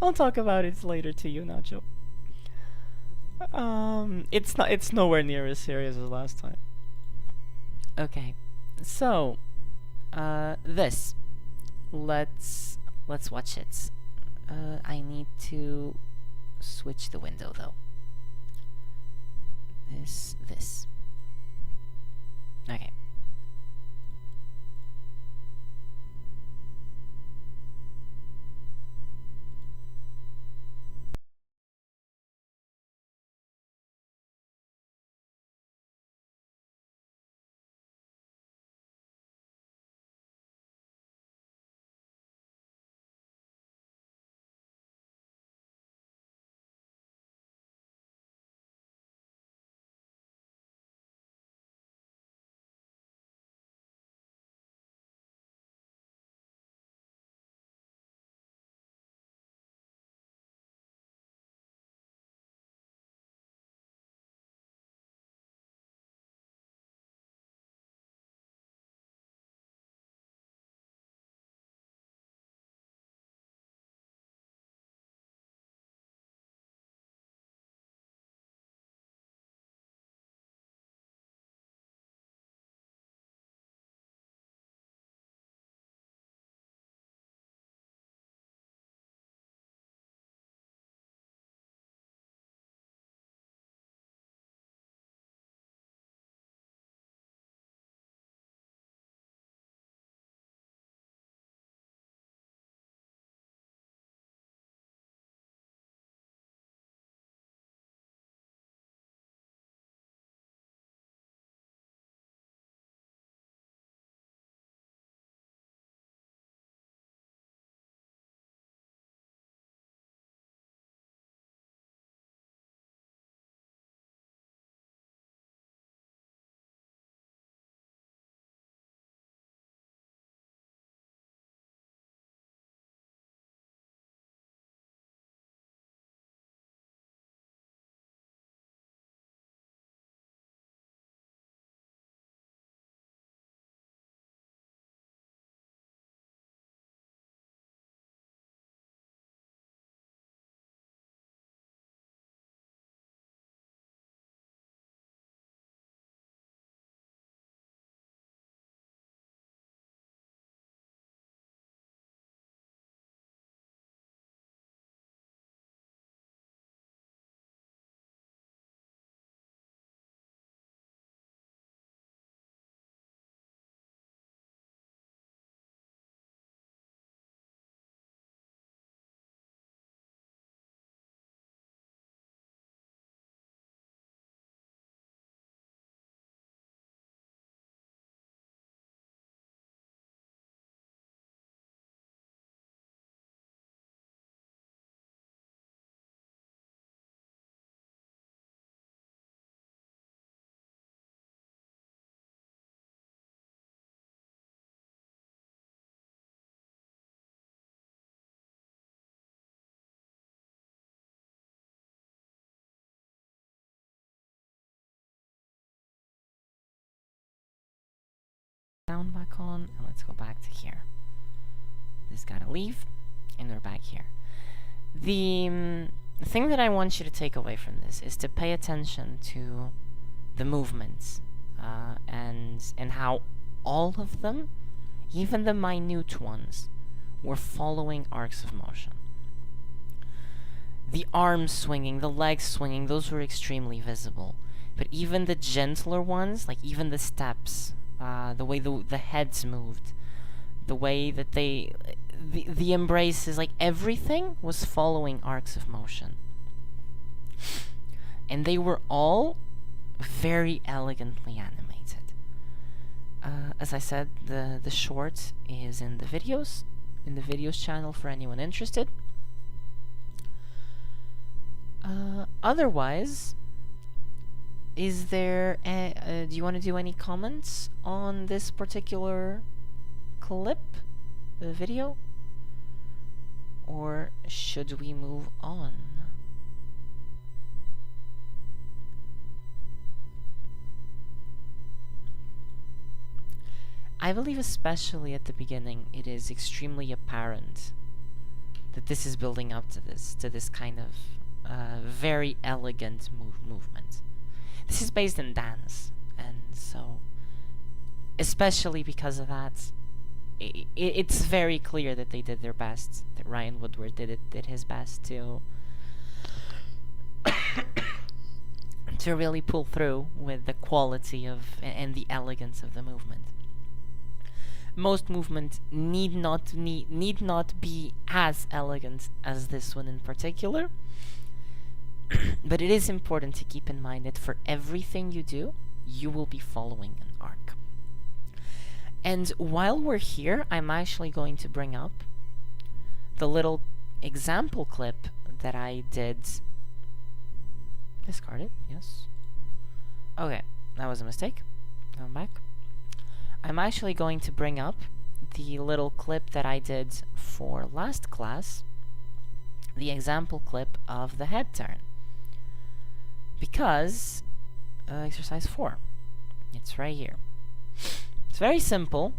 I'll talk about it later to you, Nacho. It's nowhere near as serious as last time. Okay, so this let's watch it. I need to switch the window though. This. Okay. Sound back on, and let's go back to here. This gotta leave, and we're back here. The thing that I want you to take away from this is to pay attention to the movements, and how all of them, even the minute ones, were following arcs of motion. The arms swinging, the legs swinging, those were extremely visible. But even the gentler ones, like even the steps, the way the heads moved, the way that the embraces, like everything was following arcs of motion. And they were all very elegantly animated. As I said, the short is in the videos channel for anyone interested. Otherwise, is there do you want to do any comments on this particular clip, the video, or should we move on? I believe especially at the beginning it is extremely apparent that this is building up to this kind of very elegant movement. This is based in dance, and so especially because of that, it's very clear that they did their best, that Ryan Woodward did his best to to really pull through with the quality of and the elegance of the movement. Most movements need not be as elegant as this one in particular, but it is important to keep in mind that for everything you do, you will be following an arc. And while we're here, I'm actually going to bring up the little example clip that I did. Discard it, yes. Okay, that was a mistake. Going back. I'm actually going to bring up the little clip that I did for last class, the example clip of the head turn. Because, exercise 4, it's right here. It's very simple,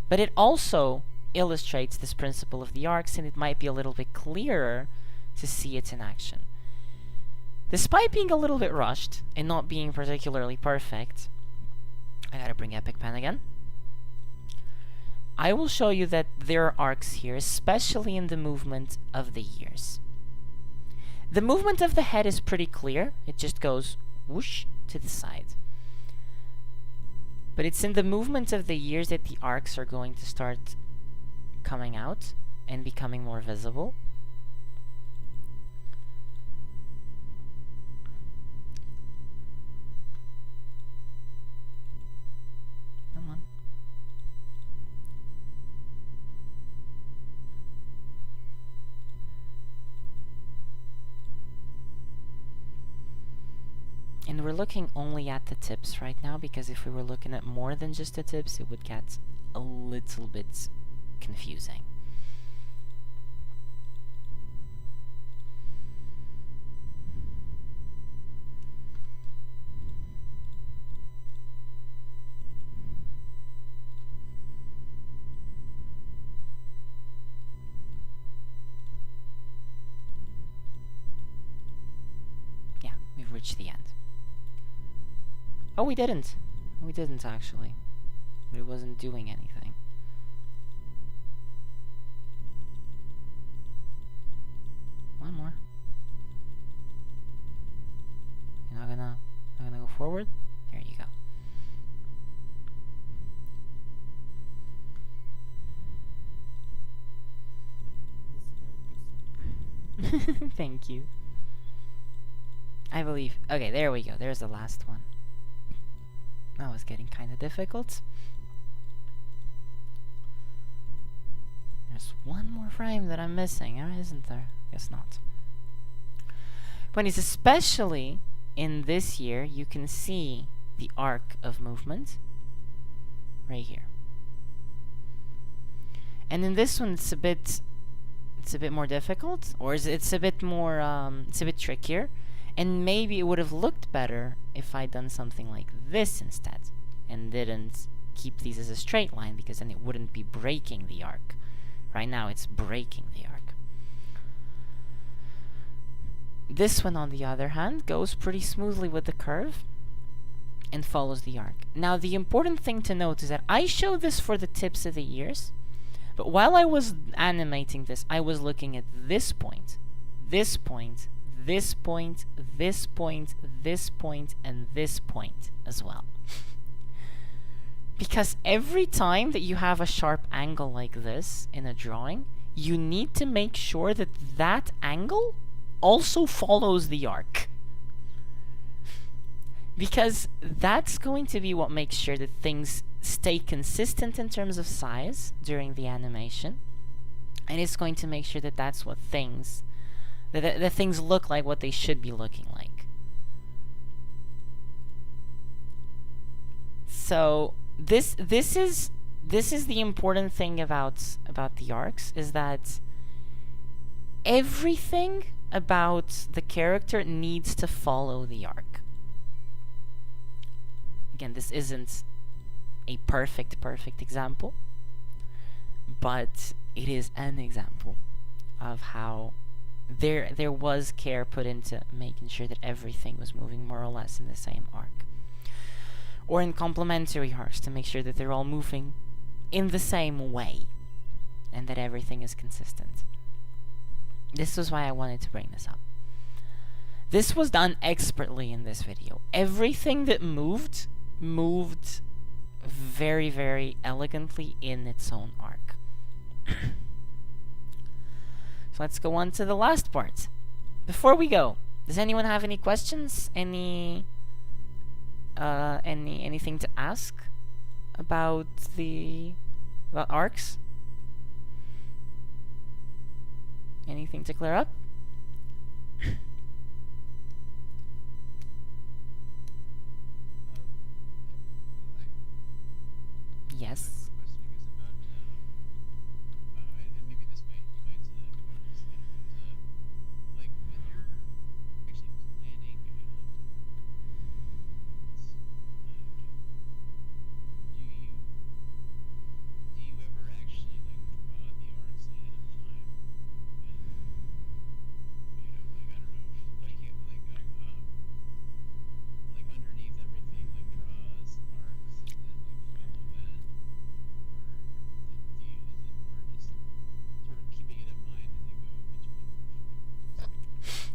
but it also illustrates this principle of the arcs, and it might be a little bit clearer to see it in action. Despite being a little bit rushed and not being particularly perfect, I gotta bring Epic Pen again. I will show you that there are arcs here, especially in the movement of the ears. The movement of the head is pretty clear. It just goes whoosh to the side. But it's in the movement of the ears that the arcs are going to start coming out and becoming more visible. Come on. And we're looking only at the tips right now, because if we were looking at more than just the tips, it would get a little bit confusing. Yeah, we've reached the end. Oh, we didn't. We didn't, actually. But it wasn't doing anything. One more. You're not gonna go forward? There you go. Thank you. I believe. Okay, there we go. There's the last one. That was getting kind of difficult. There's one more frame that I'm missing, isn't there? Guess not. But it's especially in this year, you can see the arc of movement right here. And in this one, it's a bit more difficult, or it's a bit more, it's a bit trickier. And maybe it would have looked better if I'd done something like this instead, and didn't keep these as a straight line, because then it wouldn't be breaking the arc. Right now it's breaking the arc. This one, on the other hand, goes pretty smoothly with the curve and follows the arc. Now, the important thing to note is that I showed this for the tips of the ears, but while I was animating this, I was looking at this point, this point, this point, this point, this point, and this point as well. Because every time that you have a sharp angle like this in a drawing, you need to make sure that that angle also follows the arc. Because that's going to be what makes sure that things stay consistent in terms of size during the animation. And it's going to make sure that that's what things... that things look like what they should be looking like. So this is the important thing about the arcs, is that everything about the character needs to follow the arc. Again, this isn't a perfect example, but it is an example of how there was care put into making sure that everything was moving more or less in the same arc. Or in complementary arcs, to make sure that they're all moving in the same way and that everything is consistent. This was why I wanted to bring this up. This was done expertly in this video. Everything that moved very, very elegantly in its own arc. So let's go on to the last part. Before we go, does anyone have any questions? Anything to ask about arcs? Anything to clear up? Yes.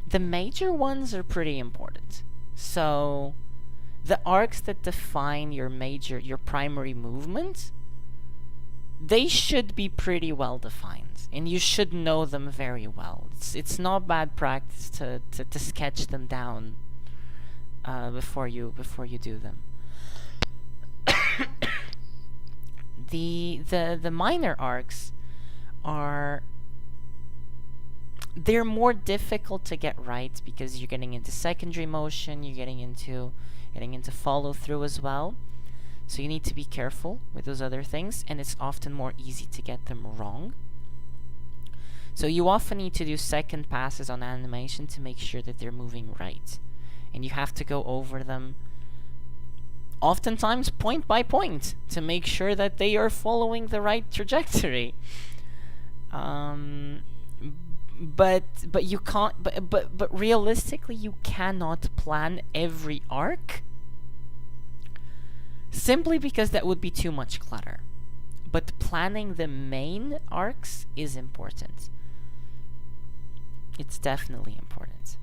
The major ones are pretty important. So the arcs that define your primary movement, they should be pretty well defined, and you should know them very well. It's not bad practice to sketch them down before you do them. The minor arcs they're more difficult to get right because you're getting into secondary motion, you're getting into follow through as well. So you need to be careful with those other things, and it's often more easy to get them wrong. So you often need to do second passes on animation to make sure that they're moving right. And you have to go over them oftentimes point by point to make sure that they are following the right trajectory. But you can't. But realistically, you cannot plan every arc. Simply because that would be too much clutter. But planning the main arcs is important. It's definitely important.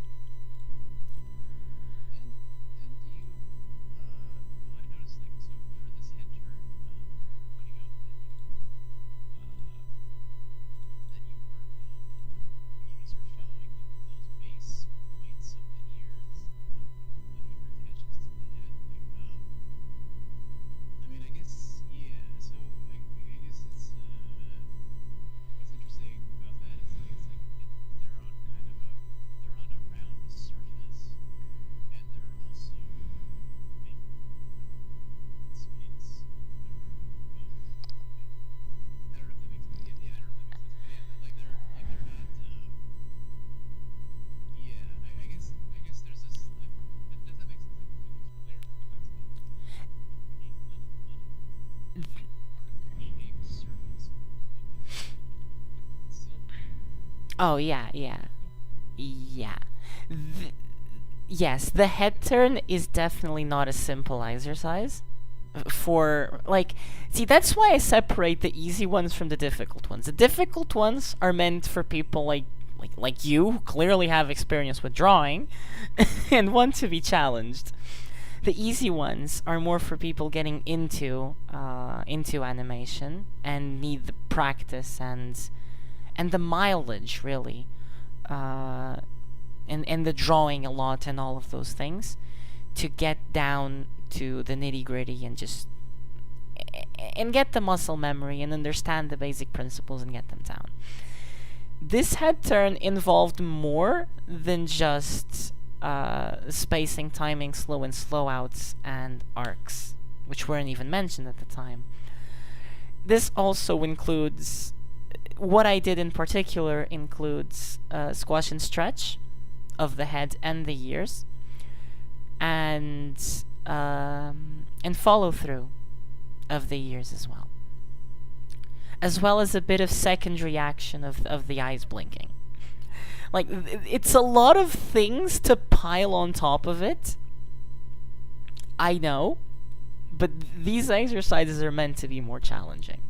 Oh, yeah. Yes, the head turn is definitely not a simple exercise. See, that's why I separate the easy ones from the difficult ones. The difficult ones are meant for people like you, who clearly have experience with drawing, and want to be challenged. The easy ones are more for people getting into animation and need the practice and the mileage, really, and the drawing a lot and all of those things to get down to the nitty-gritty and get the muscle memory and understand the basic principles and get them down. This head turn involved more than just spacing, timing, slow and slow outs, and arcs, which weren't even mentioned at the time. This also includes, what I did in particular includes squash and stretch of the head and the ears, and follow through of the ears as well as a bit of secondary action of the eyes blinking. Like, it's a lot of things to pile on top of it, I know, but these exercises are meant to be more challenging.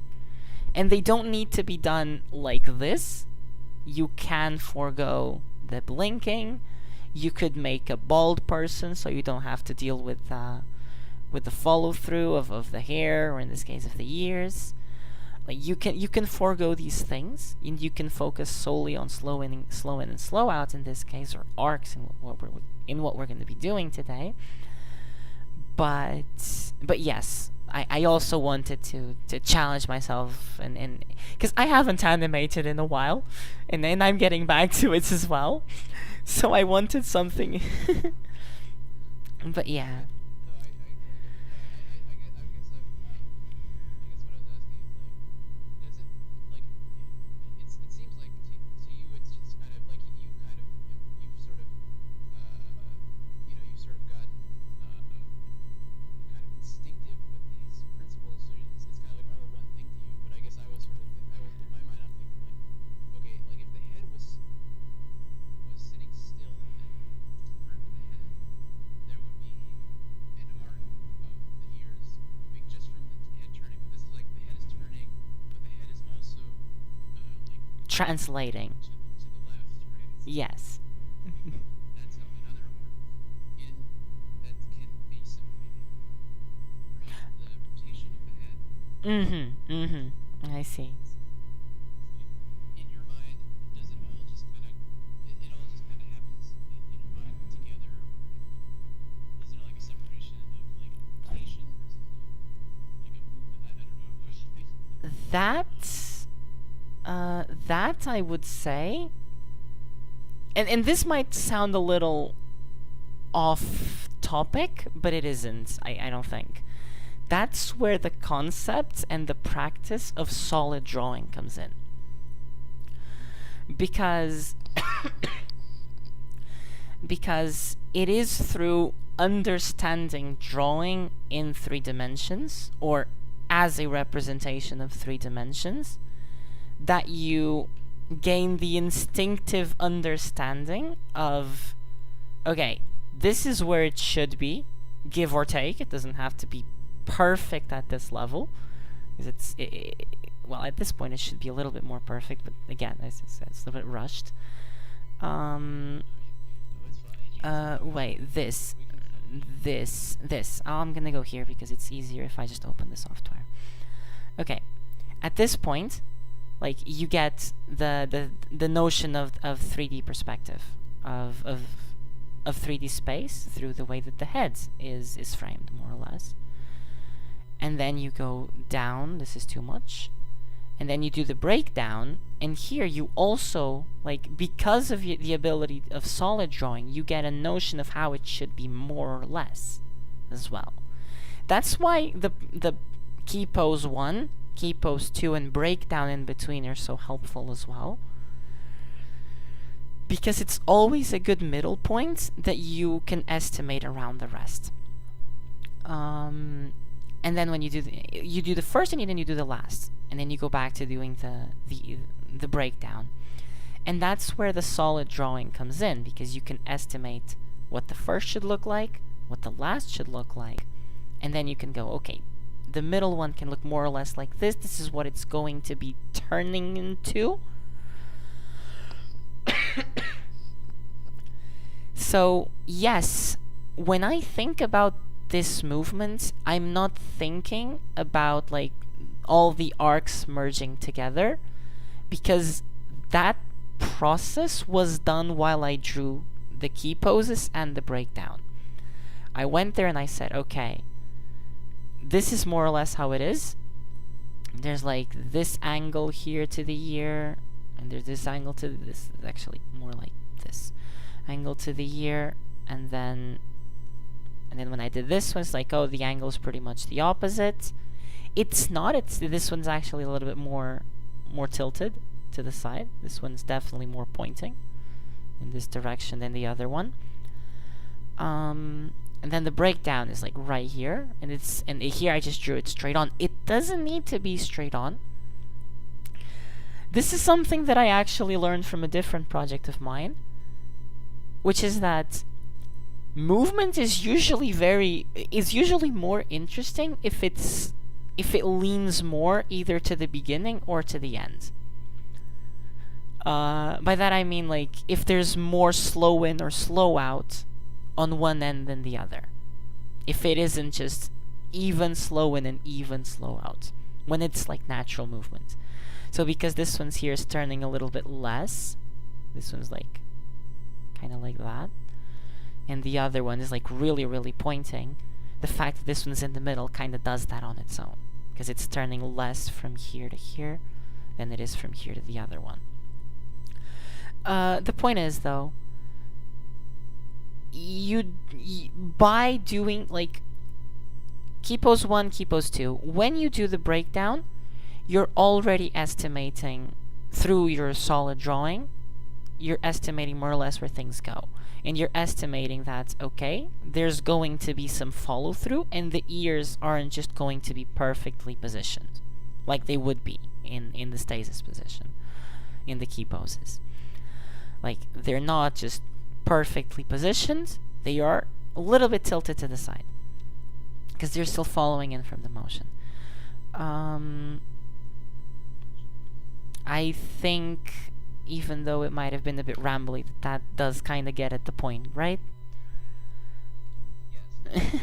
And they don't need to be done like this. You can forego the blinking. You could make a bald person so you don't have to deal with the follow-through of the hair, or in this case of the ears. Like, you can forego these things, and you can focus solely on slow in and slow out in this case, or arcs in what we're going to be doing today. But yes, I also wanted to challenge myself, and because I haven't animated in a while, and then I'm getting back to it as well, so I wanted something. But yeah. Translating. Yes. I see. In your mind, does it all just kind of, it all just kind of happens in your mind together, or is there like a separation of like rotation versus like a movement? I don't know. That I would say, and this might sound a little off topic, but it isn't, I don't think. That's where the concept and the practice of solid drawing comes in. Because because it is through understanding drawing in 3 dimensions, or as a representation of 3 dimensions, that you gain the instinctive understanding of, okay, this is where it should be, give or take. It doesn't have to be perfect at this level, because well, at this point it should be a little bit more perfect, but again, it's a little bit rushed. Wait, this. I'm gonna go here because it's easier if I just open the software. Okay, at this point, like, you get the notion of 3D perspective, of 3D space through the way that the head is framed, more or less. And then you go down, this is too much, and then you do the breakdown, and here you also, like, because of the ability of solid drawing, you get a notion of how it should be, more or less, as well. That's why the key pose 1, key pose 2, and breakdown in between are so helpful as well, because it's always a good middle point that you can estimate around the rest. And then when you do the first, and then you do the last, and then you go back to doing the breakdown, and that's where the solid drawing comes in, because you can estimate what the first should look like, what the last should look like, and then you can go, okay, the middle one can look more or less like this. This is what it's going to be turning into. So, yes, when I think about this movement, I'm not thinking about, like, all the arcs merging together, because that process was done while I drew the key poses and the breakdown. I went there and I said, okay, this is more or less how it is. There's like this angle here to the ear, and there's this angle to this, actually more like this angle to the ear, and then when I did this one, it's like, oh, the angle is pretty much the opposite. It's not. This one's actually a little bit more tilted to the side. This one's definitely more pointing in this direction than the other one. And then the breakdown is like right here, and here I just drew it straight on. It doesn't need to be straight on. This is something that I actually learned from a different project of mine, which is that movement is usually more interesting if it leans more either to the beginning or to the end. By that I mean, like, if there's more slow in or slow out on one end than the other. If it isn't just even slow in and even slow out, when it's like natural movement. So because this one's here is turning a little bit less, this one's like kind of like that, and the other one is like really, really pointing, the fact that this one's in the middle kind of does that on its own, because it's turning less from here to here than it is from here to the other one. The point is, though, by doing like key pose 1, key pose 2, when you do the breakdown, you're already estimating through your solid drawing, you're estimating more or less where things go. And you're estimating that, okay, there's going to be some follow through, and the ears aren't just going to be perfectly positioned like they would be in the stasis position, in the key poses. Like, they're not just perfectly positioned, they are a little bit tilted to the side, because they're still following in from the motion. I think, even though it might have been a bit rambly, that does kind of get at the point, right? Yes.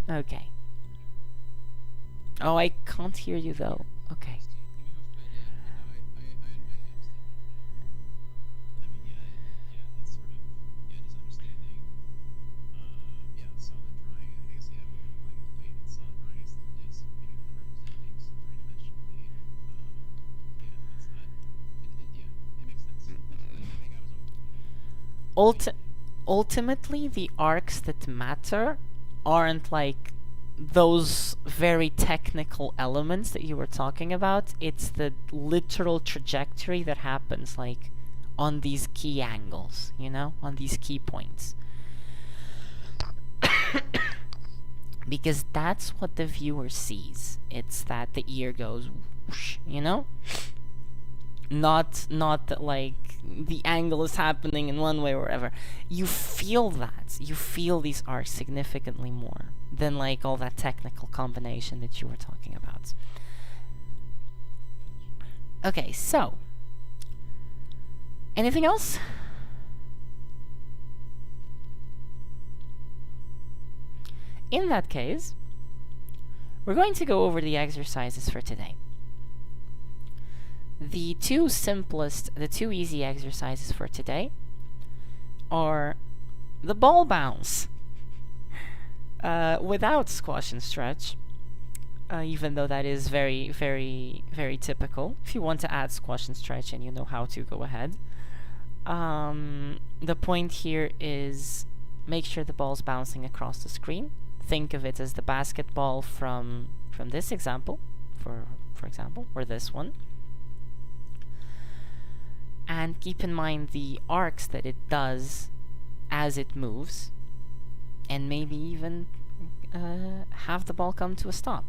Okay. Oh, I can't hear you though. Okay. Ultimately, the arcs that matter aren't like those very technical elements that you were talking about. It's the literal trajectory that happens like on these key angles, you know, on these key points. Because that's what the viewer sees. It's that the ear goes whoosh, you know? Not that like the angle is happening in one way or whatever. You feel that. You feel these arcs significantly more than like all that technical combination that you were talking about. Okay, so anything else? In that case, we're going to go over the exercises for today. The two easy exercises for today are the ball bounce without squash and stretch, even though that is very, very, very typical. If you want to add squash and stretch and you know how to, go ahead. The point here is make sure the ball's bouncing across the screen. Think of it as the basketball from this example, for example, or this one. And keep in mind the arcs that it does as it moves, and maybe even have the ball come to a stop.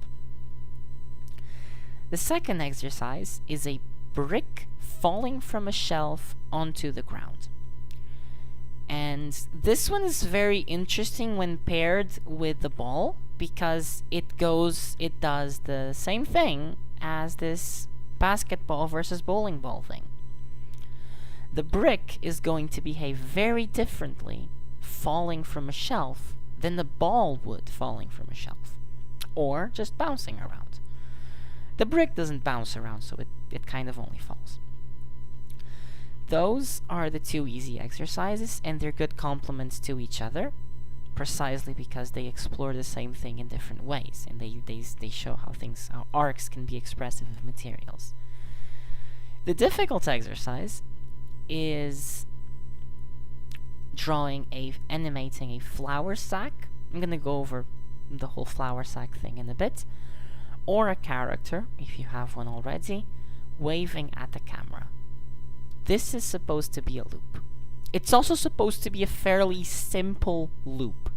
The second exercise is a brick falling from a shelf onto the ground. And this one is very interesting when paired with the ball, because it does the same thing as this basketball versus bowling ball thing. The brick is going to behave very differently falling from a shelf than the ball would falling from a shelf, or just bouncing around. The brick doesn't bounce around, so it kind of only falls. Those are the two easy exercises, and they're good complements to each other, precisely because they explore the same thing in different ways, and they show how arcs can be expressive of materials. The difficult exercise is animating a flour sack. I'm gonna go over the whole flour sack thing in a bit, or a character, if you have one already, waving at the camera. This is supposed to be a loop. It's also supposed to be a fairly simple loop.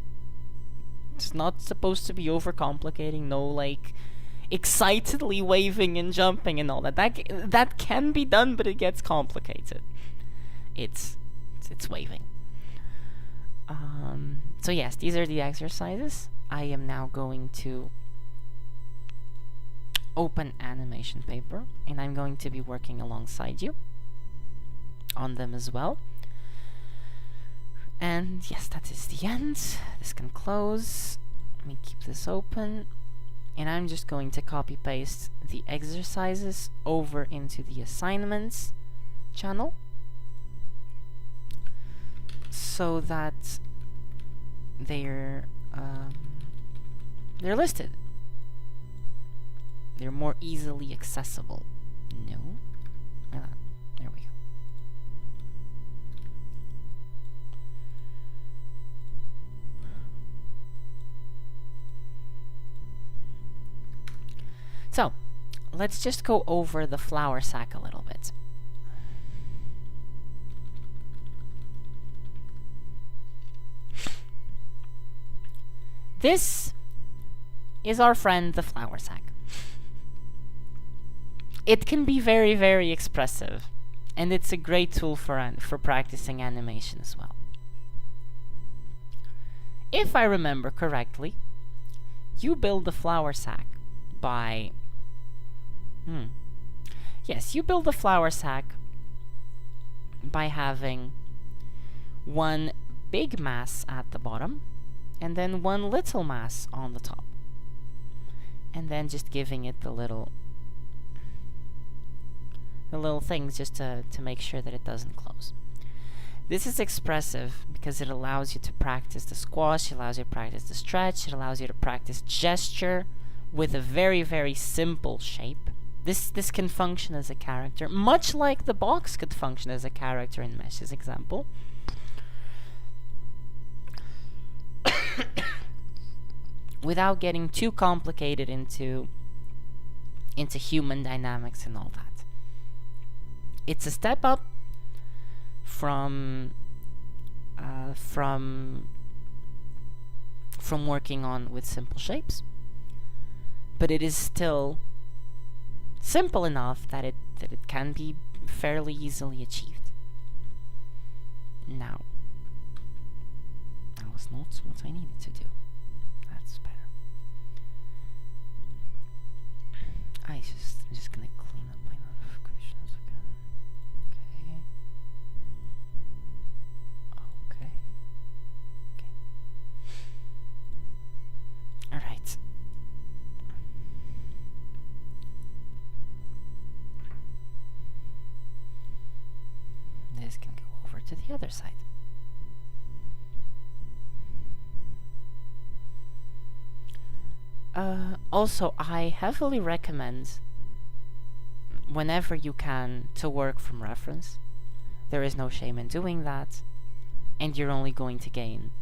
It's not supposed to be overcomplicating, no like excitedly waving and jumping and all that. That can be done, but it gets complicated. It's waving. So yes, these are the exercises. I am now going to open animation paper, and I'm going to be working alongside you on them as well. And yes, that is the end. This can close. Let me keep this open. And I'm just going to copy paste the exercises over into the assignments channel so that they're listed. They're more easily accessible. No. There we go. So, let's just go over the flour sack a little bit. This is our friend the flour sack. It can be very, very expressive, and it's a great tool for practicing animation as well. If I remember correctly, you build the flour sack by... Yes, you build the flour sack by having one big mass at the bottom and then one little mass on the top. And then just giving it the little things just to make sure that it doesn't close. This is expressive because it allows you to practice the squash, it allows you to practice the stretch, it allows you to practice gesture with a very, very simple shape. This can function as a character, much like the box could function as a character in Mesh's example. Without getting too complicated into human dynamics and all that. It's a step up from working on with simple shapes, but it is still simple enough that it can be fairly easily achieved. Now, that was not what I needed to do. That's better. I'm just gonna clean up my notifications again. Okay. Alright. This can go over to the other side. Also, I heavily recommend, whenever you can, to work from reference. There is no shame in doing that, and you're only going to gain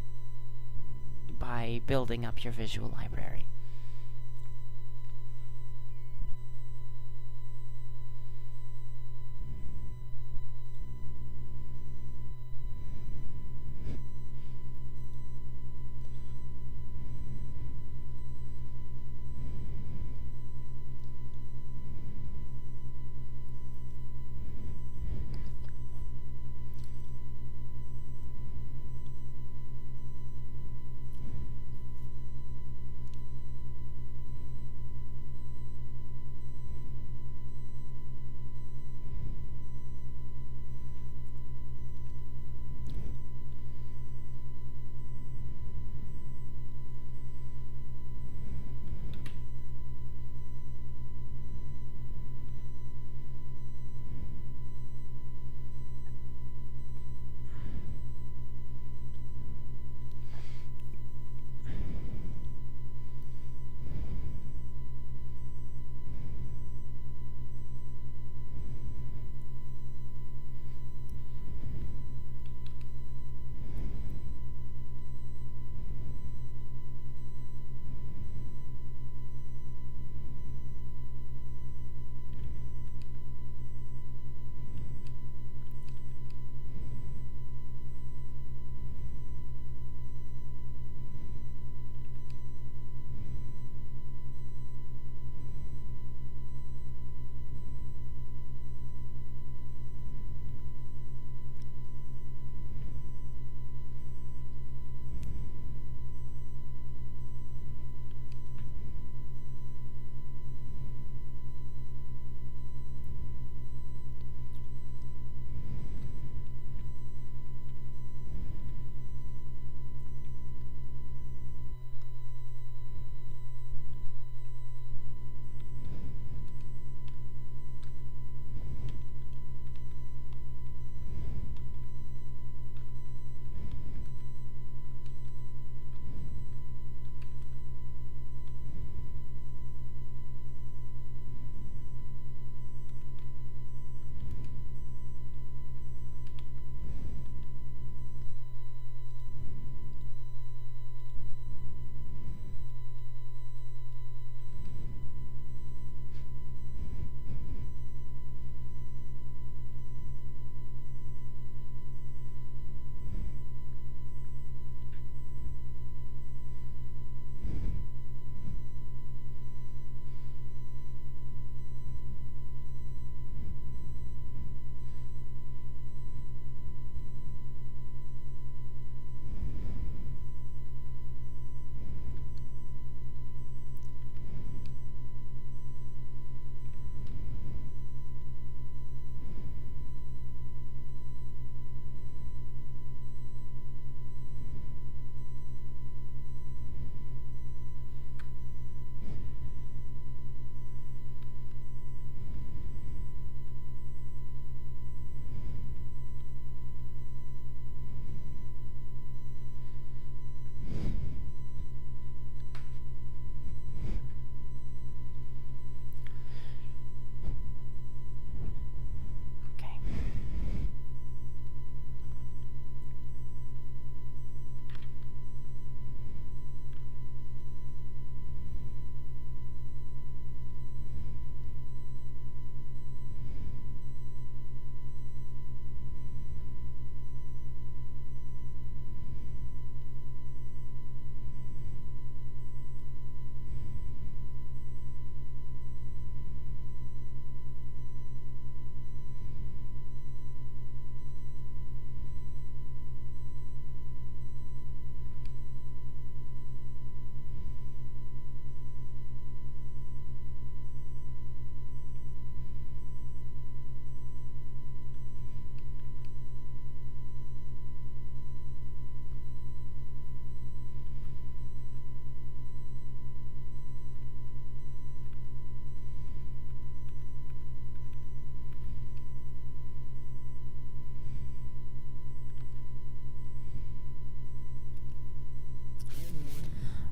by building up your visual library.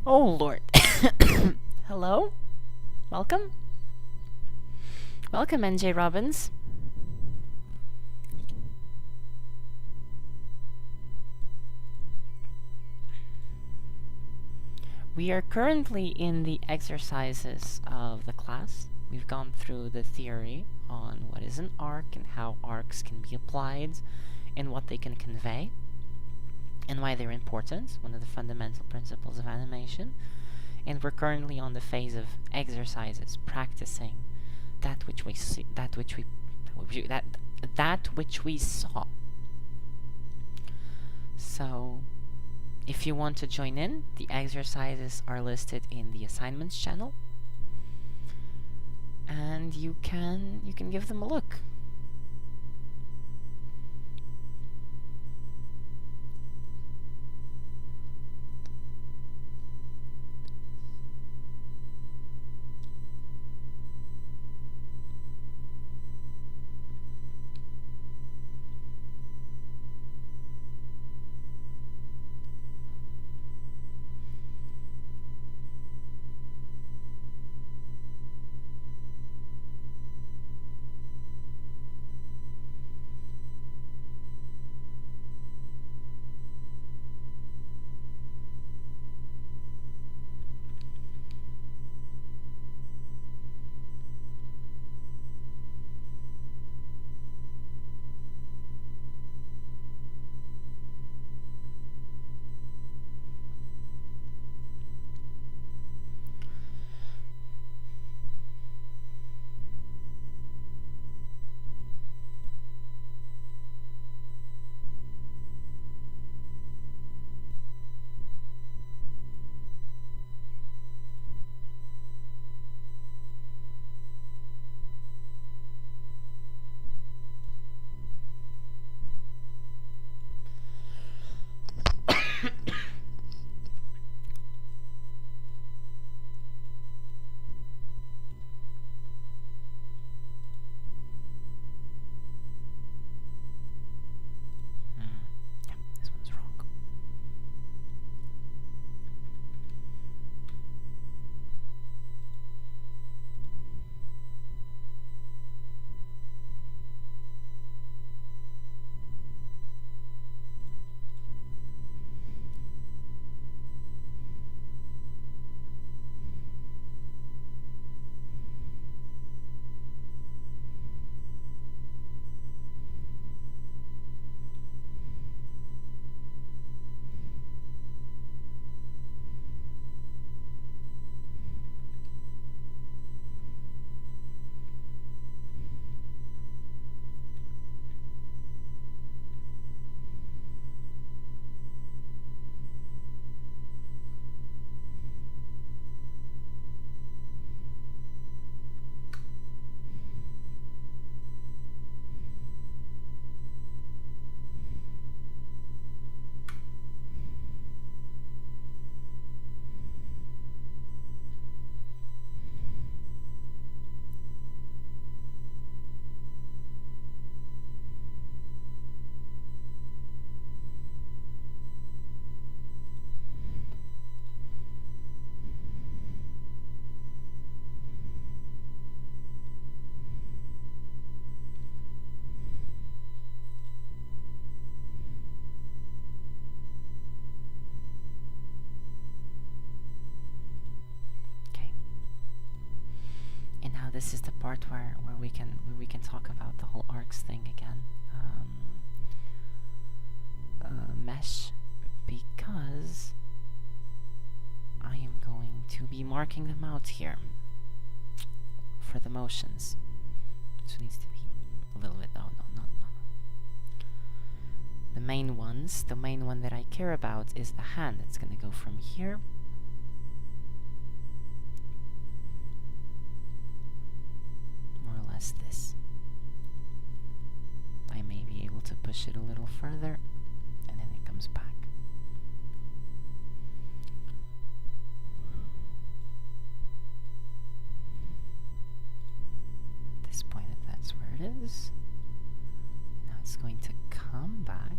Oh Lord. Hello? Welcome? Welcome, NJ Robbins. We are currently in the exercises of the class. We've gone through the theory on what is an arc and how arcs can be applied and what they can convey and why they're important, one of the fundamental principles of animation. And we're currently on the phase of exercises, practicing that which we see, that which we saw. So, if you want to join in, the exercises are listed in the assignments channel, and you can give them a look. Yeah, this one's wrong. Okay. And now this is the part where we can talk about the whole arcs thing again. Mesh, because I am going to be marking them out here for the motions. This needs to be a little bit. Oh no. The main ones. The main one that I care about is the hand. It's gonna go from here. More or less this. I may be able to push it a little further, and then it comes back. At this point, that's where it is. Now it's going to come back.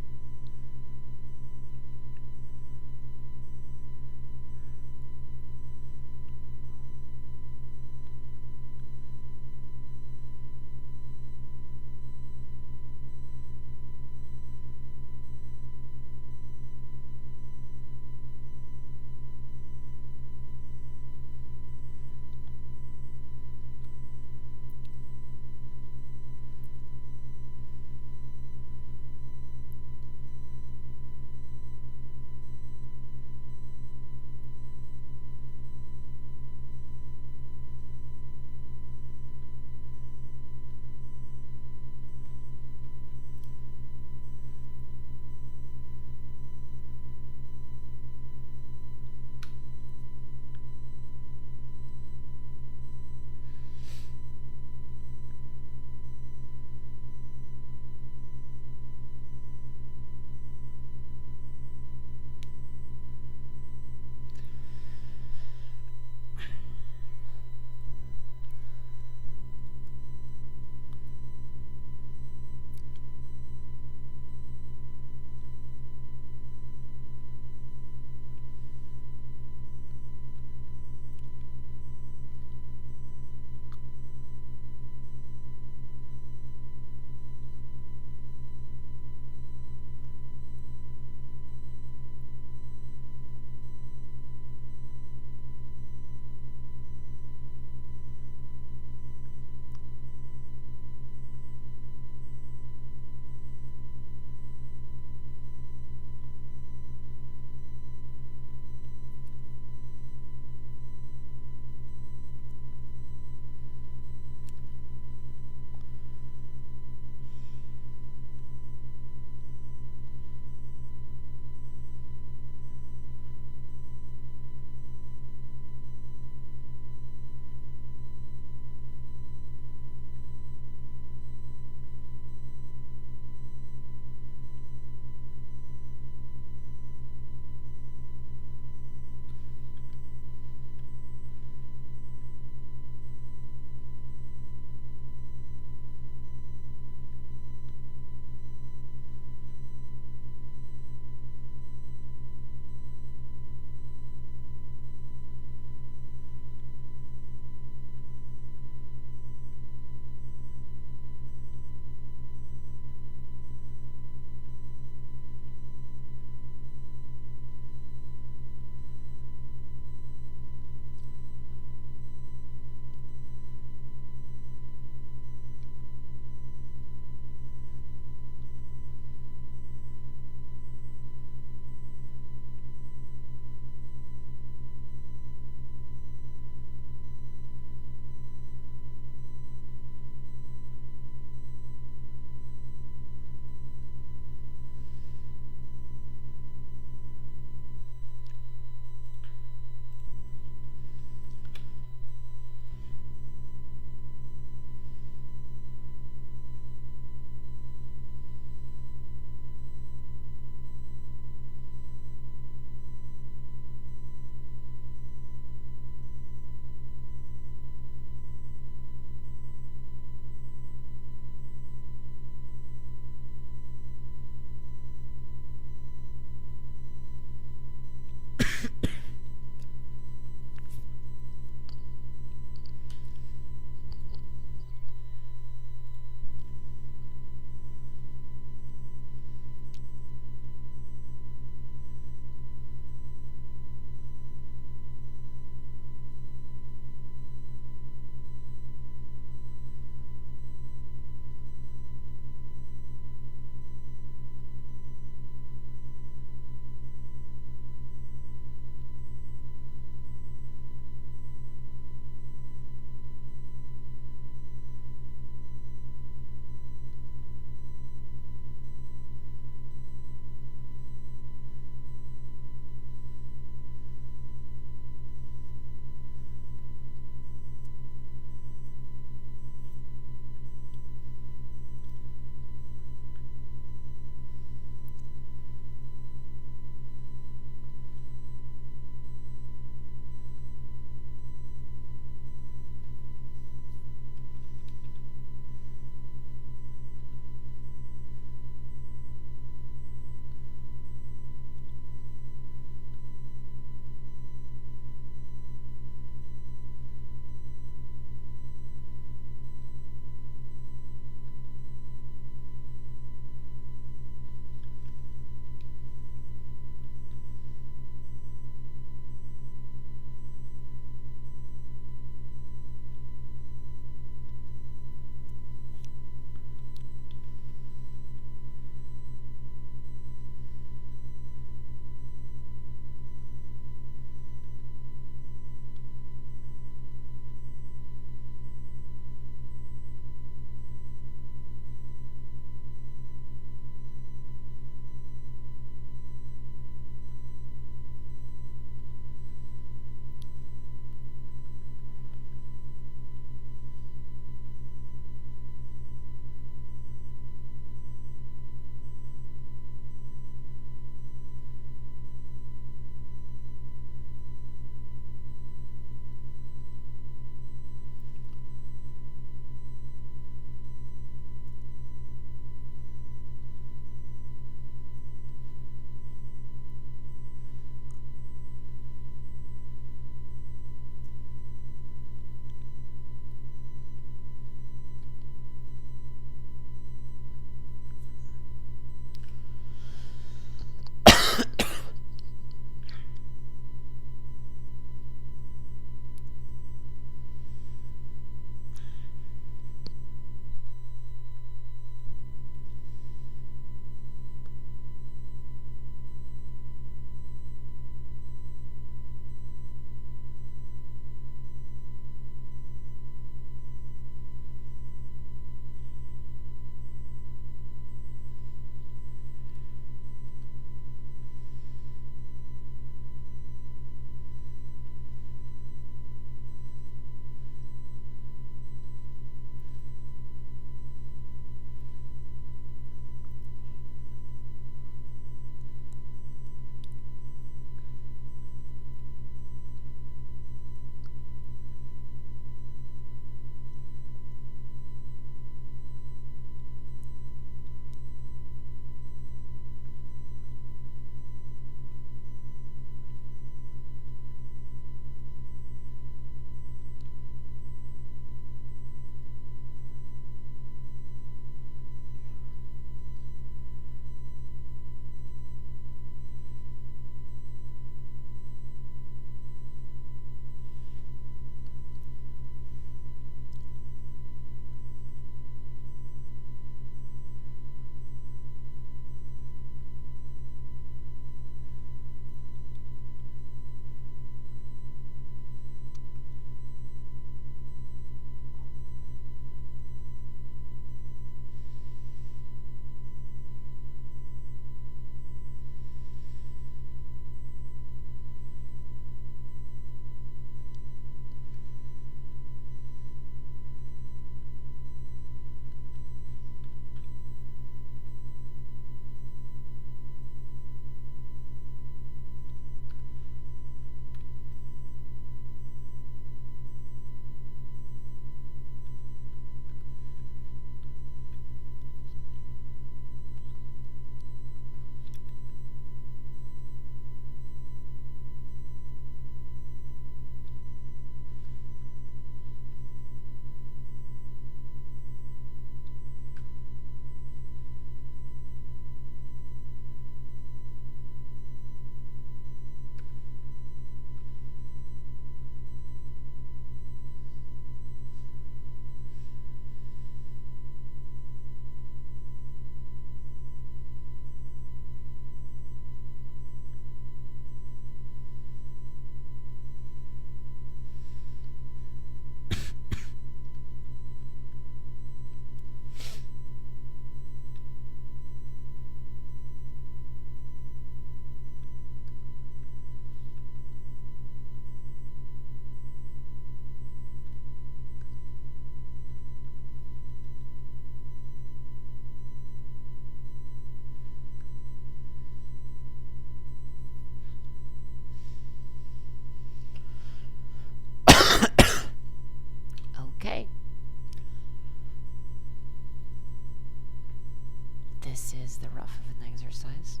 this is the rough of an exercise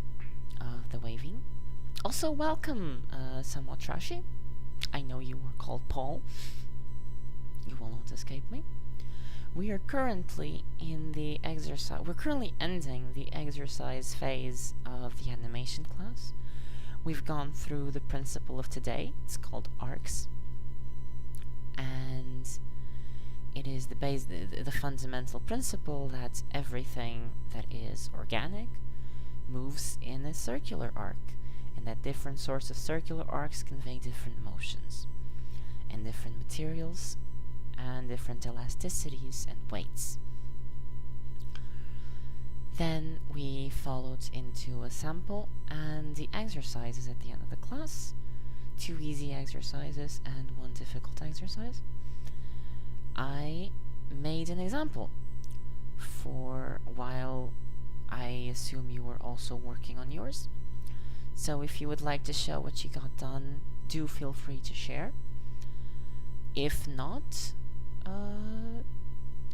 of the waving. Also, welcome, somewhat trashy. I know you were called Paul. You will not escape me. We are currently in the exercise. We're currently ending the exercise phase of the animation class. We've gone through the principle of today. It's called arcs, and it is the fundamental principle that everything that is organic moves in a circular arc, and that different sorts of circular arcs convey different motions, and different materials, and different elasticities and weights. Then we followed into a sample and the exercises at the end of the class. 2 easy exercises and 1 difficult exercise. I made an example for while I assume you were also working on yours. So if you would like to show what you got done, do feel free to share. If not,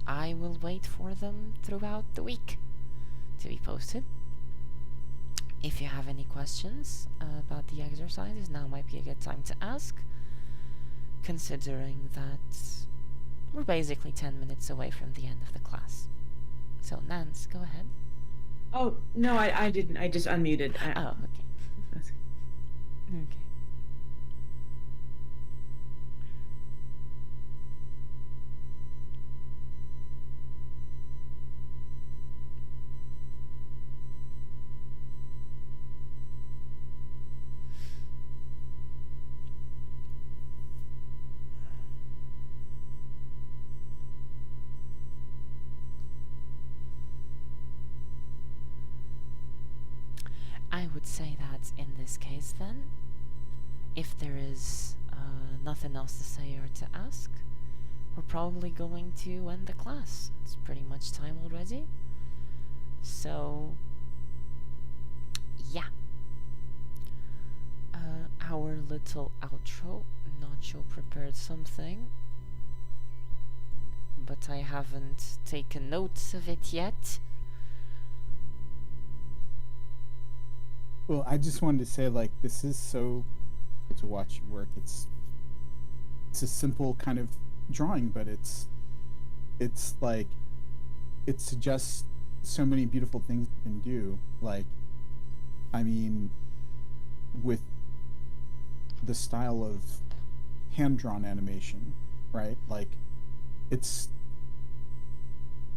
I will wait for them throughout the week to be posted. If you have any questions about the exercises, now might be a good time to ask, considering that we're basically 10 minutes away from the end of the class. So, Nance, go ahead. Oh, no, I didn't. I just unmuted. Oh, okay. Okay. I would say that in this case then, if there is nothing else to say or to ask, we're probably going to end the class. It's pretty much time already. So, yeah. Our little outro. Nacho prepared something, but I haven't taken notes of it yet. Well, I just wanted to say, like, this is so cool to watch you work. It's a simple kind of drawing, but it's like it suggests so many beautiful things you can do. Like, I mean, with the style of hand-drawn animation, right? Like, it's,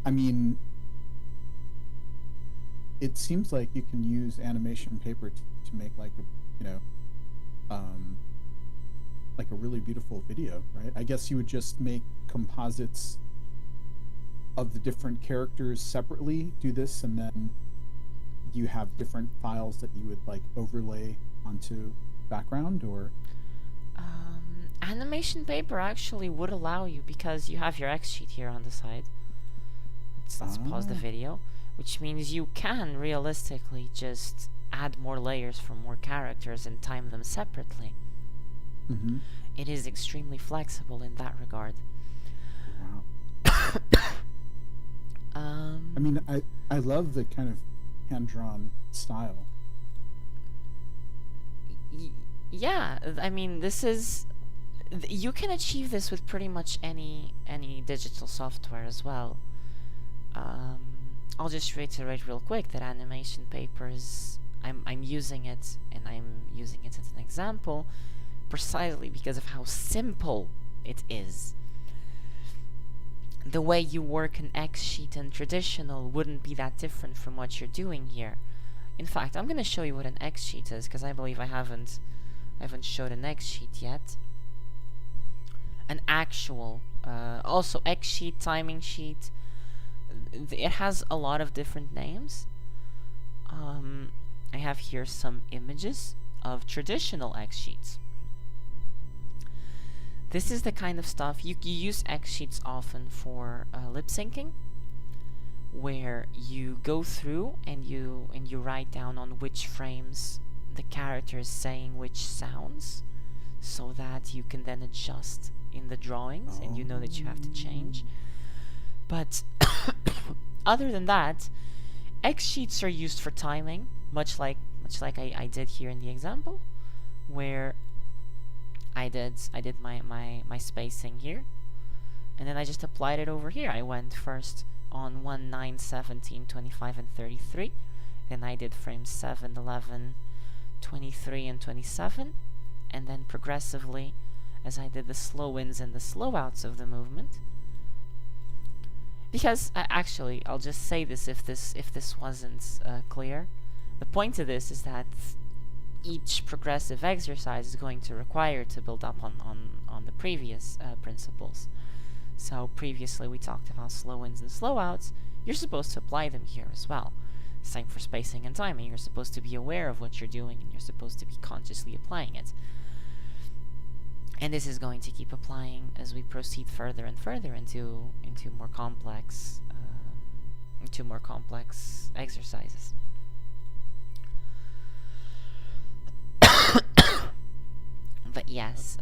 I mean, it seems like you can use animation paper to make, like, like a really beautiful video, right? I guess you would just make composites of the different characters separately, do this, and then you have different files that you would, like, overlay onto background, or Animation paper actually would allow you, because you have your X sheet here on the side. Let's pause the video, which means you can realistically just add more layers for more characters and time them separately. Mm-hmm. It is extremely flexible in that regard. Wow. I mean, I love the kind of hand-drawn style. Yeah, I mean, this is... you can achieve this with pretty much any digital software as well. I'll just reiterate real quick that animation paper is... I'm using it, and I'm using it as an example precisely because of how simple it is. The way you work an X sheet and traditional wouldn't be that different from what you're doing here. In fact, I'm going to show you what an X sheet is, because I believe I haven't showed an X sheet yet. An actual, also X sheet, timing sheet. It has a lot of different names. I have here some images of traditional X sheets. This is the kind of stuff you use X sheets often for lip syncing, where you go through and you write down on which frames the character is saying which sounds, so that you can then adjust in the drawings, and you know that you have to change. But other than that, X sheets are used for timing, much like I did here in the example, where I did my spacing here, and then I just applied it over here. I went first on 1, 9, 17, 25, and 33. Then I did frames 7, 11, 23, and 27. And then progressively, as I did the slow ins and the slow outs of the movement. Because, actually, I'll just say this if this wasn't clear. The point of this is that each progressive exercise is going to require to build up on the previous principles. So previously we talked about slow ins and slow outs. You're supposed to apply them here as well. Same for spacing and timing. You're supposed to be aware of what you're doing, and you're supposed to be consciously applying it. And this is going to keep applying as we proceed further and further into more complex exercises. But yes,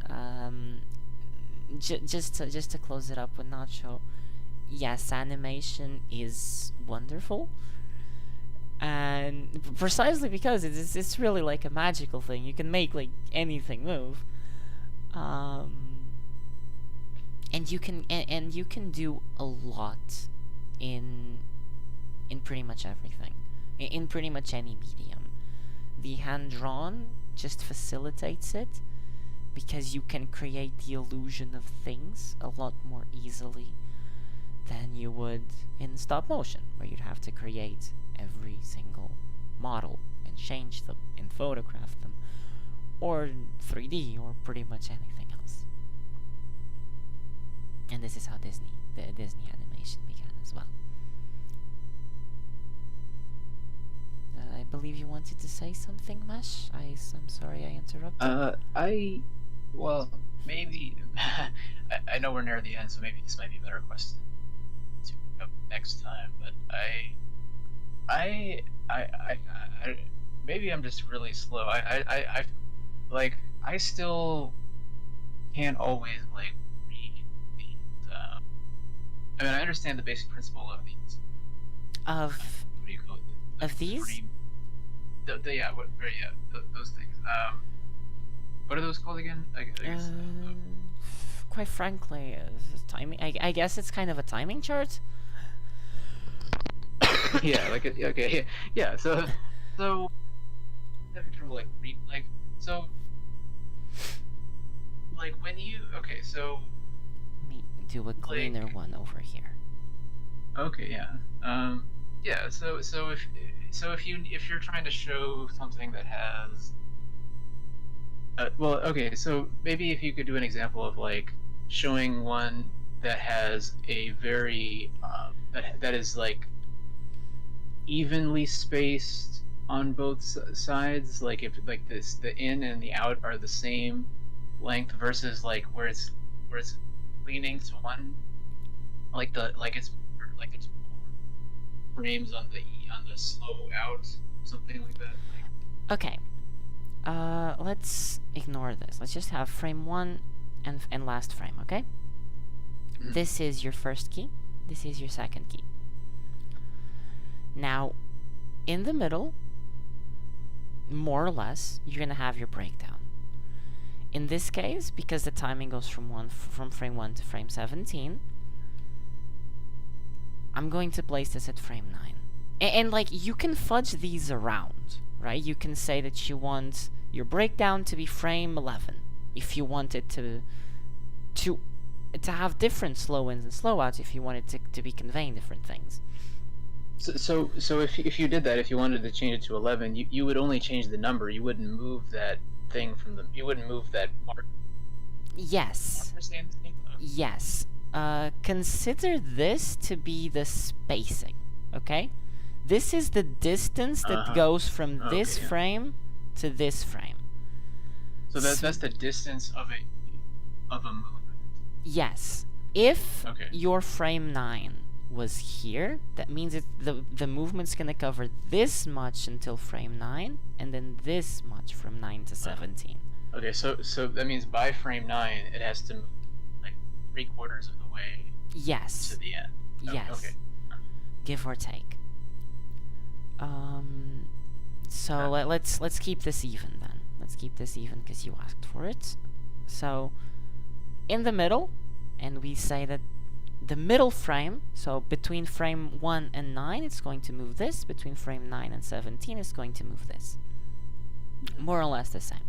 just to close it up with Nacho, yes, animation is wonderful, and precisely because it's really like a magical thing. You can make like anything move, and you can do a lot in pretty much everything, in pretty much any medium. The hand-drawn just facilitates it, because you can create the illusion of things a lot more easily than you would in stop motion, where you'd have to create every single model and change them and photograph them, or 3D, or pretty much anything else. And this is how the Disney animation began as well. I believe you wanted to say something, Mesh? I'm sorry I interrupted. Well, maybe I know we're near the end, so maybe this might be a better question to pick up next time. But I maybe I'm just really slow. I still can't always like read these. I mean, I understand the basic principle of these. Of what do you call it? Of these? Those things. What are those called again? I guess, quite frankly, timing. I guess it's kind of a timing chart. Yeah, like okay, yeah. So having trouble like read so when you so Let me do a cleaner one over here. Okay, yeah. Yeah. So if you're trying to show something that has well, okay, so maybe if you could do an example of like showing one that has a very that is like evenly spaced on both sides, like if like the in and the out are the same length versus like where it's leaning to one, like it's more frames on the slow out, something like that. Okay. Let's ignore this. Let's just have frame 1 and last frame, okay? Mm-hmm. This is your first key. This is your second key. Now, in the middle, more or less, you're gonna have your breakdown. In this case, because the timing goes from frame 1 to frame 17, I'm going to place this at frame 9. And like, you can fudge these around, right? You can say that you want your breakdown to be frame 11 if you want it to have different slow ins and slow outs, if you want it to be conveying different things. So if you did that, if you wanted to change it to 11, you would only change the number. You wouldn't move that thing from the. You wouldn't move that mark. Yes. Yes. Consider this to be the spacing. Okay. This is the distance that goes from this frame to this frame. So that's the distance of a movement. Yes. If your frame 9 was here, that means the movement's gonna cover this much until frame 9, and then this much from 9 to 17. Okay, so that means by frame 9 it has to move like 3/4 of the way. Yes. To the end. Yes. Okay. Give or take. So let's keep this even then. Let's keep this even because you asked for it. So in the middle, and we say that the middle frame, so between frame 1 and 9, it's going to move this. Between frame 9 and 17, it's going to move this. More or less the same.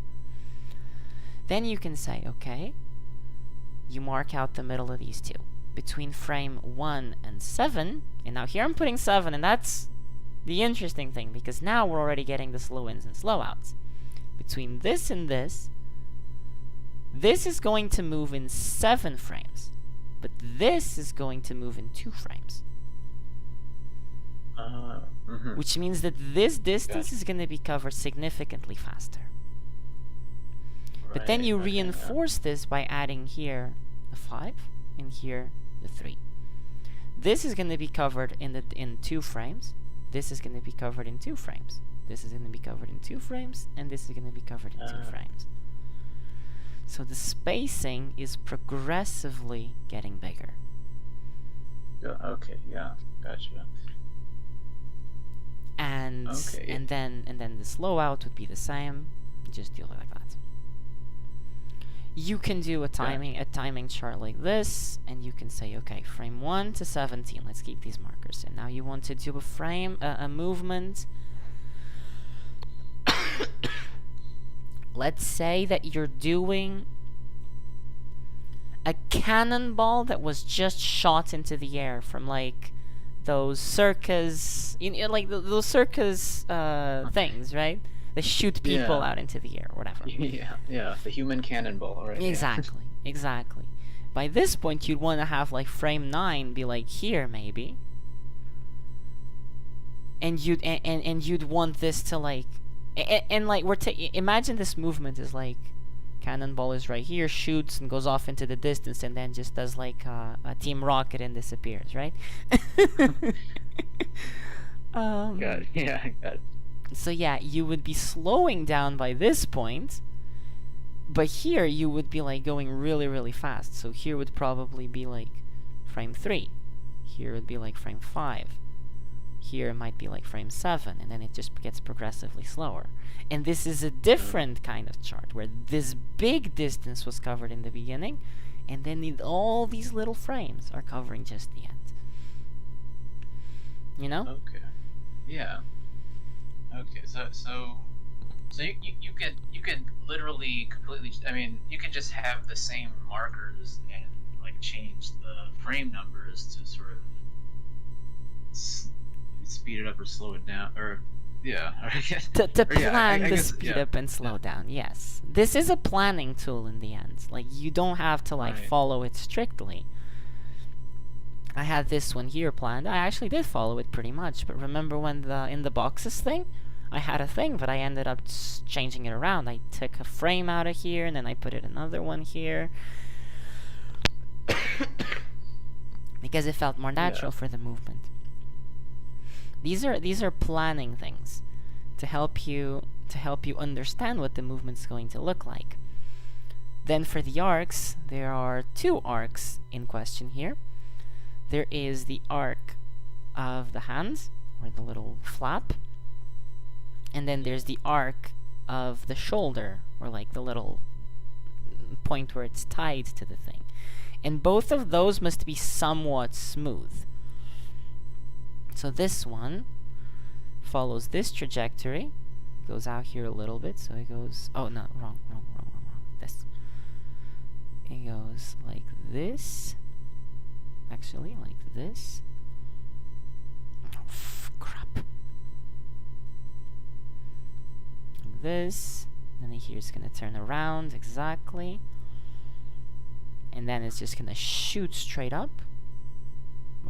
Then you can say, okay, you mark out the middle of these two. Between frame 1 and 7, and now here I'm putting 7, and that's the interesting thing, because now we're already getting the slow ins and slow outs. Between this and this is going to move in 7 frames, but this is going to move in 2 frames. Which means that this distance is going to be covered significantly faster. But then you reinforce this by adding here the 5 and here the 3. This is going to be covered in 2 frames. This is going to be covered in 2 frames. This is going to be covered in 2 frames, and this is going to be covered in 2 frames. So the spacing is progressively getting bigger. Okay, yeah, gotcha. And and then the slow out would be the same. Just do it like that. You can do a timing chart like this, and you can say, okay, frame 1 to 17. Let's keep these markers. And now you want to do a movement. Let's say that you're doing a cannonball that was just shot into the air from like those circus, like those circus things, right? They shoot people out into the air, or whatever. Yeah, the human cannonball, right? Exactly, exactly. By this point, you'd want to have like frame 9 be like here, maybe, and you'd want this to like, and like imagine this movement is like, cannonball is right here, shoots and goes off into the distance, and then just does like a Team Rocket and disappears, right? Got it. Yeah, got it. So yeah, you would be slowing down by this point, but here you would be like going really, really fast. So here would probably be like frame 3. Here would be like frame 5. Here it might be like frame 7, and then it just gets progressively slower. And this is a different kind of chart, where this big distance was covered in the beginning, and then all these little frames are covering just the end. You know? Okay. Yeah. Okay. So you could literally completely. I mean, you could just have the same markers and like change the frame numbers to sort of speed it up or slow it down, or to plan the speed up and slow down. Yes, this is a planning tool in the end. Like, you don't have to like follow it strictly. I had this one here planned. I actually did follow it pretty much, but remember when in the boxes thing, I had a thing, but I ended up changing it around. I took a frame out of here, and then I put it another one here. Because it felt more natural for the movement. These are planning things to help you understand what the movement's going to look like. Then for the arcs, there are 2 arcs in question here. There is the arc of the hands, or the little flap, and then there's the arc of the shoulder, or like the little point where it's tied to the thing. And both of those must be somewhat smooth. So this one follows this trajectory, goes out here a little bit, so it goes, oh no, wrong, this. It goes like this, actually, like this. Oh, crap. Like this, and then here's gonna turn around, exactly. And then it's just gonna shoot straight up,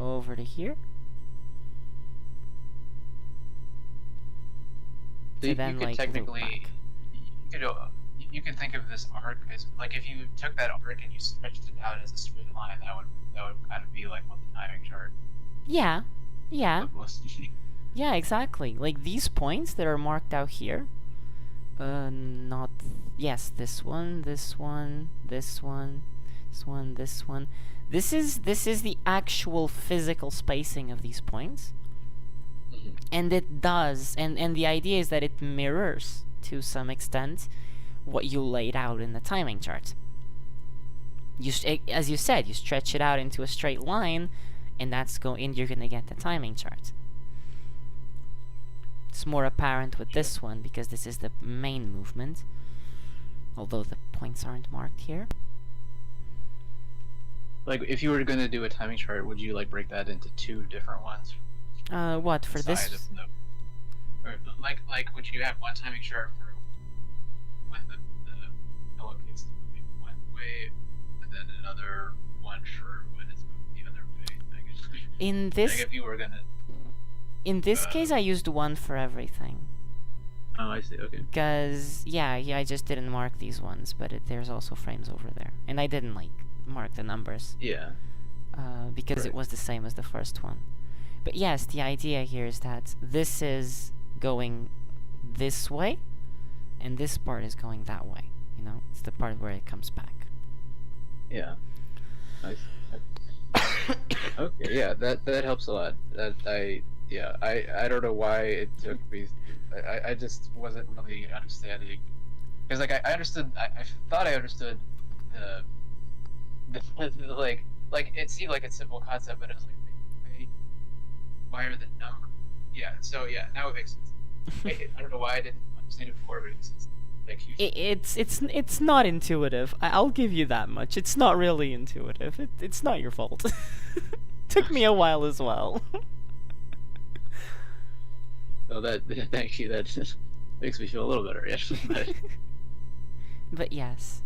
over to here. So you then, could like, technically, you could think of this arc as like, if you took that arc and you stretched it out as a straight line, that would kind of be like what the timing chart. Yeah. Was. Yeah, exactly. Like these points that are marked out here. Yes, this one, this one, this one, this one, this one. This is the actual physical spacing of these points. And it does, and the idea is that it mirrors to some extent what you laid out in the timing chart. As you said, you stretch it out into a straight line, and you're gonna get the timing chart. It's more apparent with this one because this is the main movement, although the points aren't marked here. Like, if you were going to do a timing chart, would you like break that into two different ones? What for Side this? of the, or like would you have one timing chart for when the pillowcase is moving one way, and then another one for when it's moving the other way? In Like this if you were gonna. in this case, I used one for everything. Oh, I see. Okay. Because I just didn't mark these ones, but there's also frames over there, and I didn't like mark the numbers. Yeah. Because it Right. was the same as the first one. But yes, the idea here is that this is going this way, and this part is going that way. You know, it's the part where it comes back. Yeah. Nice. Okay. Yeah. That helps a lot. I don't know why it took me. I just wasn't really understanding because like I understood. I thought I understood the like it seemed like a simple concept, but it was like why are the numbers? Yeah. So yeah, now it makes sense. I don't know why I didn't understand it before, but it's like huge. It's not intuitive. I'll give you that much. It's not really intuitive. It's not your fault. Took me a while as well. So that thank you. That just makes me feel a little better. Yeah. But yes.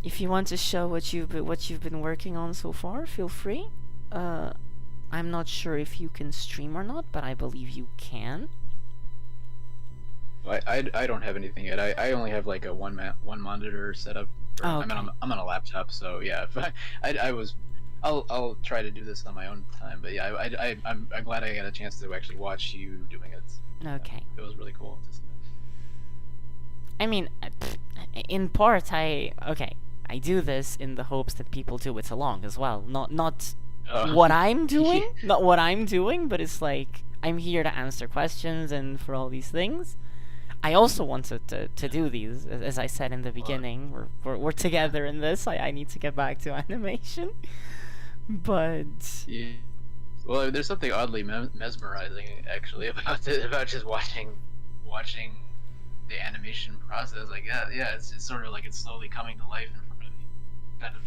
If you want to show what you've been working on so far, feel free. I'm not sure if you can stream or not, but I believe you can. I don't have anything yet. I only have like a one monitor setup. Oh, I'm on a laptop, so yeah. If I'll try to do this on my own time. But yeah, I'm glad I got a chance to actually watch you doing it. Okay. It was really cool to see that. I mean, in part, I do this in the hopes that people do it along as well. Not what I'm doing, not what I'm doing, but it's like I'm here to answer questions and for all these things. I also wanted to do these, as I said in the beginning. We're together in this. I need to get back to animation, but Yeah. Well, there's something oddly mesmerizing actually about just watching the animation process. Like yeah, it's sort of like it's slowly coming to life in front of you, kind of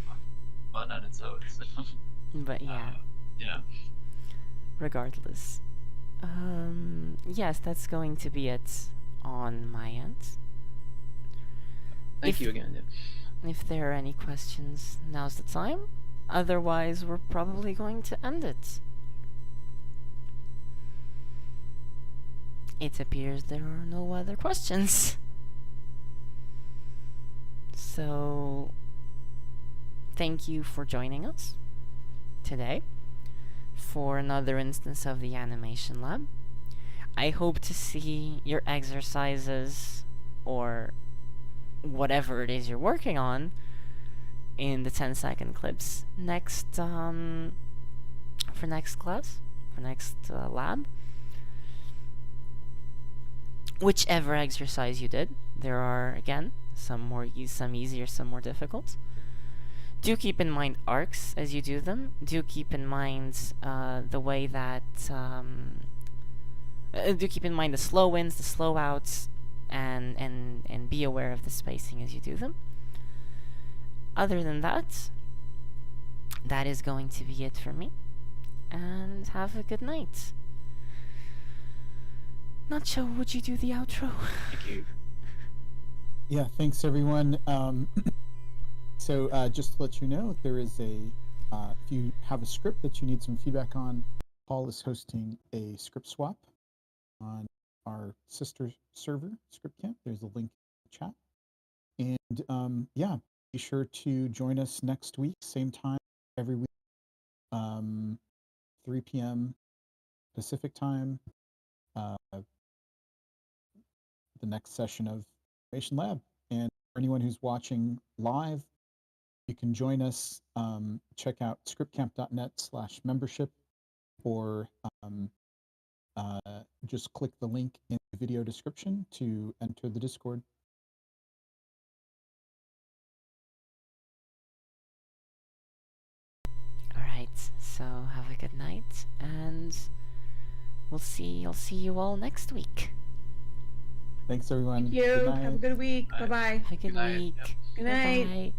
fun on its own. So, but yeah. Yeah. Regardless, yes, that's going to be it on my end. Thank you again. Yeah. If there are any questions, now's the time. Otherwise, we're probably going to end it. It appears there are no other questions. So, thank you for joining us today for another instance of the Animation Lab. I hope to see your exercises or whatever it is you're working on in the 10-second clips next for next class, for next lab. Whichever exercise you did, there are again some easier, some more difficult. Do keep in mind arcs as you do them. Do keep in mind the way that do keep in mind the slow ins, the slow outs, and be aware of the spacing as you do them. Other than that, that is going to be it for me. And have a good night. Nacho, would you do the outro? Thank you. Yeah, thanks everyone. So just to let you know, there is if you have a script that you need some feedback on, Paul is hosting a script swap on our sister server, ScriptCamp. There's a link in the chat. And yeah, be sure to join us next week, same time every week, 3 p.m. Pacific time. The next session of Animation Lab. And for anyone who's watching live, you can join us. Check out scriptcamp.net/membership, or just click the link in the video description to enter the Discord. Alright, so have a good night, and I'll see you all next week. Thanks, everyone. Thank you. Good Have a night. good week. Bye. Bye bye. Have a good Good night. week. Yep. Good night. Bye-bye.